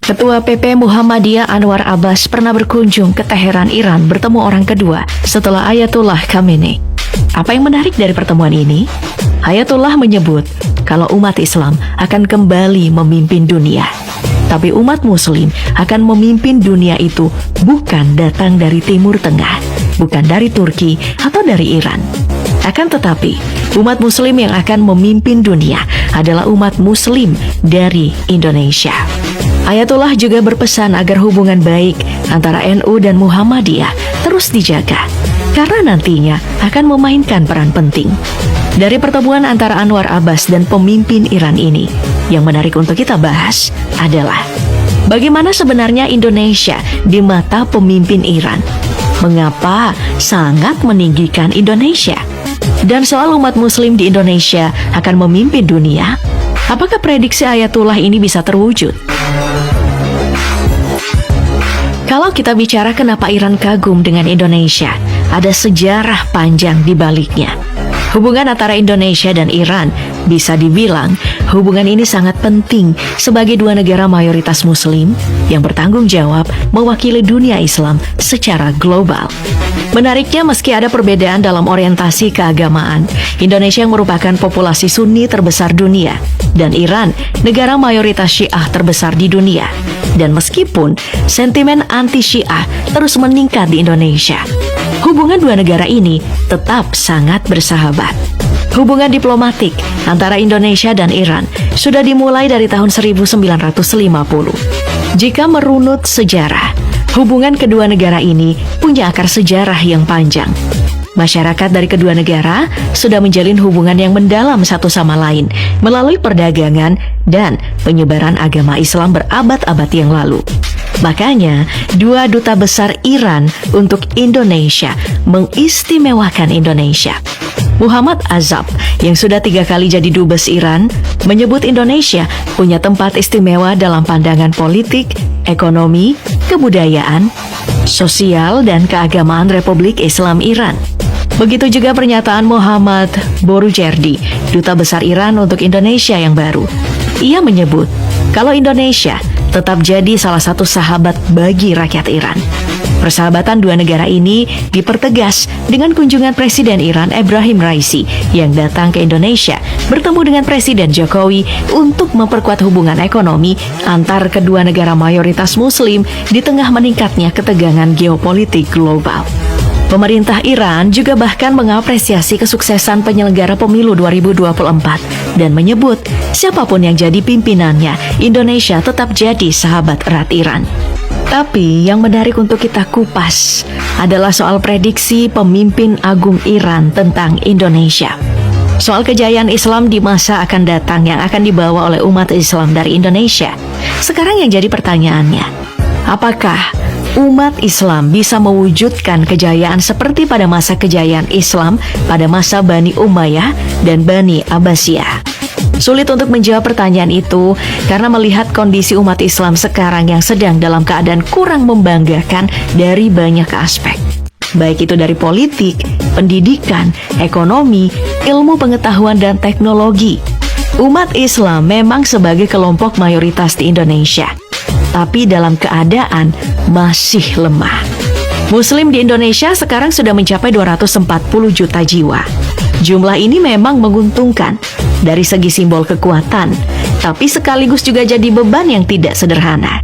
Ketua PP Muhammadiyah Anwar Abbas pernah berkunjung ke Teheran, Iran bertemu orang kedua setelah Ayatollah Khamenei. Apa yang menarik dari pertemuan ini? Ayatollah menyebut kalau umat Islam akan kembali memimpin dunia. Tapi umat Muslim akan memimpin dunia itu bukan datang dari Timur Tengah, bukan dari Turki atau dari Iran. Akan tetapi, umat Muslim yang akan memimpin dunia adalah umat Muslim dari Indonesia. Ayatollah juga berpesan agar hubungan baik antara NU dan Muhammadiyah terus dijaga, karena nantinya akan memainkan peran penting. Dari pertemuan antara Anwar Abbas dan pemimpin Iran ini, yang menarik untuk kita bahas adalah bagaimana sebenarnya Indonesia di mata pemimpin Iran. Mengapa sangat meninggikan Indonesia? Dan soal umat Muslim di Indonesia akan memimpin dunia, apakah prediksi Ayatullah ini bisa terwujud? Kalau kita bicara kenapa Iran kagum dengan Indonesia, ada sejarah panjang di baliknya. Hubungan antara Indonesia dan Iran bisa dibilang hubungan ini sangat penting sebagai dua negara mayoritas Muslim yang bertanggung jawab mewakili dunia Islam secara global. Menariknya, meski ada perbedaan dalam orientasi keagamaan, Indonesia yang merupakan populasi Sunni terbesar dunia dan Iran negara mayoritas Syiah terbesar di dunia. Dan meskipun sentimen anti-Syiah terus meningkat di Indonesia, hubungan dua negara ini tetap sangat bersahabat. Hubungan diplomatik antara Indonesia dan Iran sudah dimulai dari tahun 1950. Jika merunut sejarah, hubungan kedua negara ini punya akar sejarah yang panjang. Masyarakat dari kedua negara sudah menjalin hubungan yang mendalam satu sama lain melalui perdagangan dan penyebaran agama Islam berabad-abad yang lalu. Makanya, dua duta besar Iran untuk Indonesia mengistimewakan Indonesia. Muhammad Azab, yang sudah 3 kali jadi dubes Iran, menyebut Indonesia punya tempat istimewa dalam pandangan politik, ekonomi, kebudayaan, sosial, dan keagamaan Republik Islam Iran. Begitu juga pernyataan Muhammad Borujerdi, duta besar Iran untuk Indonesia yang baru. Ia menyebut kalau Indonesia tetap jadi salah satu sahabat bagi rakyat Iran. Persahabatan dua negara ini dipertegas dengan kunjungan Presiden Iran Ebrahim Raisi yang datang ke Indonesia bertemu dengan Presiden Jokowi untuk memperkuat hubungan ekonomi antar kedua negara mayoritas Muslim di tengah meningkatnya ketegangan geopolitik global. Pemerintah Iran juga bahkan mengapresiasi kesuksesan penyelenggara pemilu 2024 dan menyebut siapapun yang jadi pimpinannya, Indonesia tetap jadi sahabat erat Iran. Tapi yang menarik untuk kita kupas adalah soal prediksi pemimpin agung Iran tentang Indonesia. Soal kejayaan Islam di masa akan datang yang akan dibawa oleh umat Islam dari Indonesia. Sekarang yang jadi pertanyaannya, apakah umat Islam bisa mewujudkan kejayaan seperti pada masa kejayaan Islam pada masa Bani Umayyah dan Bani Abbasiyah? Sulit untuk menjawab pertanyaan itu karena melihat kondisi umat Islam sekarang yang sedang dalam keadaan kurang membanggakan dari banyak aspek. Baik itu dari politik, pendidikan, ekonomi, ilmu pengetahuan, dan teknologi. Umat Islam memang sebagai kelompok mayoritas di Indonesia, tapi dalam keadaan masih lemah. Muslim di Indonesia sekarang sudah mencapai 240 juta jiwa. Jumlah ini memang menguntungkan dari segi simbol kekuatan, tapi sekaligus juga jadi beban yang tidak sederhana.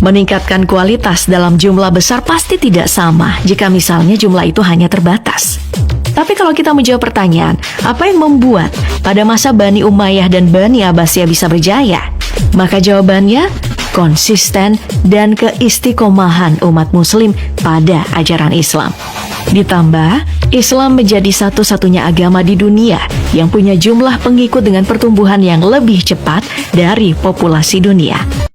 Meningkatkan kualitas dalam jumlah besar pasti tidak sama jika misalnya jumlah itu hanya terbatas. Tapi kalau kita menjawab pertanyaan, apa yang membuat pada masa Bani Umayyah dan Bani Abbasiyah bisa berjaya? Maka jawabannya konsisten dan keistiqomahan umat Muslim pada ajaran Islam. Ditambah, Islam menjadi satu-satunya agama di dunia yang punya jumlah pengikut dengan pertumbuhan yang lebih cepat dari populasi dunia.